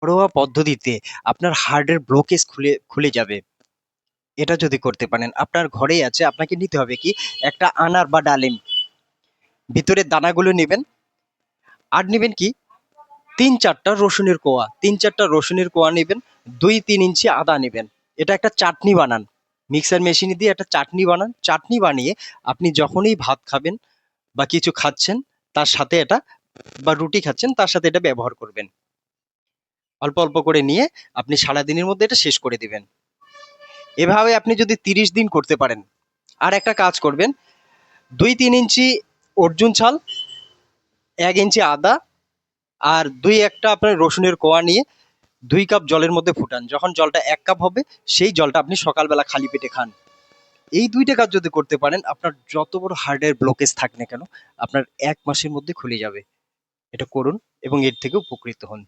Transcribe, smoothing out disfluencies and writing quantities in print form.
ঘরোয়া পদ্ধতিতে আপনার হার্টের ব্লকেজ খুলে খুলে যাবে। এটা যদি করতে পারেন, আপনার ঘরেই আছে, আপনাকে নিতে হবে কি একটা আনার বা ডালিম, ভিতরের দানাগুলো নেবেন, আর নেবেন কি ৩-৪টা রসুনের কোয়া, ৩-৪টা রসুনের কোয়া নেবেন, ২-৩ ইঞ্চি আদা নেবেন। এটা একটা চাটনি বানান। মিক্সার মেশিনে দিয়ে একটা চাটনি বানান। চাটনি বানিয়ে আপনি যখনই ভাত খাবেন বা কিছু খাচ্ছেন তার সাথে এটা, বা রুটি খাচ্ছেন তার সাথে এটা ব্যবহার করবেন। অল্প, অল্প করে নিয়ে আপনি সারাদিনের মধ্যে এটা শেষ করে দিবেন। এভাবে আপনি যদি ৩০ দিন করতে পারেন, আর একটা কাজ করবেন, ২-৩ ইঞ্চি অর্জুন ছাল, ১ ইঞ্চি আদা, আর ২-১টা আপনার রসুনের কোয়া নিয়ে ২ কাপ জলের মধ্যে ফুটান। যখন জলটা ১ কাপ হবে, সেই জলটা আপনি সকালবেলা খালি পেটে খান। এই ২ টা কাজ যদি করতে পারেন, আপনার যত বড় হার্টের ব্লকেজ থাক না কেন, আপনার ১ মাসের মধ্যে খুলে যাবে। এটা করুন এবং এর থেকে উপকৃত হন।